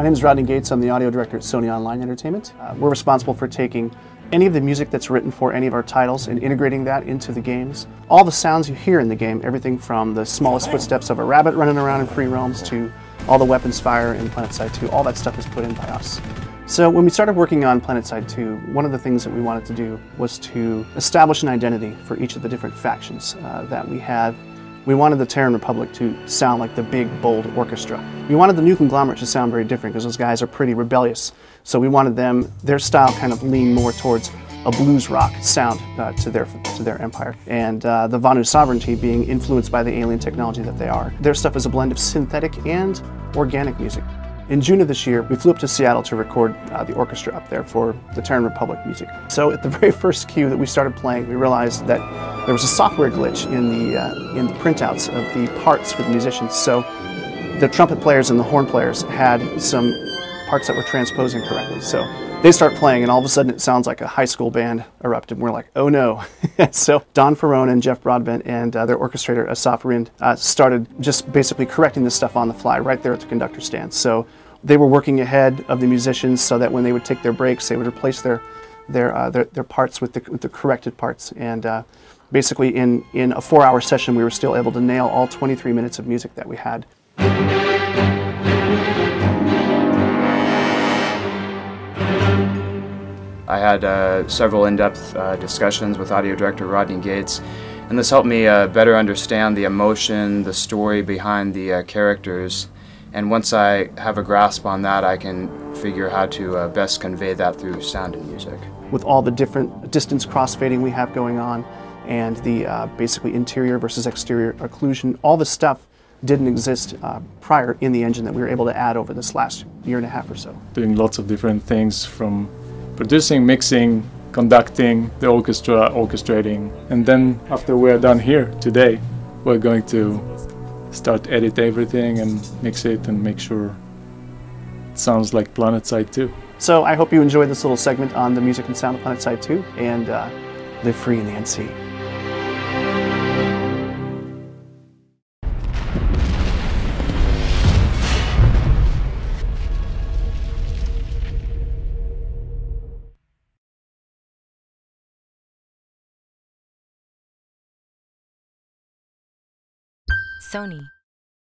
name is Rodney Gates. I'm the audio director at Sony Online Entertainment. We're responsible for taking any of the music that's written for any of our titles and integrating that into the games. All the sounds you hear in the game, everything from the smallest footsteps of a rabbit running around in free roams to all the weapons fire in Planetside 2, all that stuff is put in by us. So when we started working on Planetside 2, one of the things that we wanted to do was to establish an identity for each of the different factions that we had. We wanted the Terran Republic to sound like the big, bold orchestra. We wanted the New Conglomerate to sound very different because those guys are pretty rebellious. So we wanted their style kind of lean more towards a blues rock sound to their empire. And the Vanu Sovereignty being influenced by the alien technology that they are. Their stuff is a blend of synthetic and organic music. In June of this year, we flew up to Seattle to record the orchestra up there for the Terran Republic music. So at the very first cue that we started playing, we realized that there was a software glitch in the printouts of the parts for the musicians. So the trumpet players and the horn players had some parts that were transposing correctly. So they start playing and all of a sudden it sounds like a high school band erupted. We're like, oh no. So Don Ferrone and Jeff Broadbent and their orchestrator Asaf Rind started just basically correcting this stuff on the fly right there at the conductor stand. So they were working ahead of the musicians so that when they would take their breaks, they would replace their parts with the corrected parts. And basically in a 4-hour session, we were still able to nail all 23 minutes of music that we had. I had several in-depth discussions with audio director Rodney Gates, and this helped me better understand the emotion, the story behind the characters. And once I have a grasp on that, I can figure how to best convey that through sound and music. With all the different distance crossfading we have going on, and the basically interior versus exterior occlusion, all the stuff didn't exist prior in the engine that we were able to add over this last year and a half or so. Doing lots of different things from producing, mixing, conducting, the orchestra, orchestrating. And then after we're done here today, we're going to start edit everything and mix it and make sure it sounds like Planetside 2. So I hope you enjoyed this little segment on the music and sound of Planetside 2 and live free in the NC. Sony.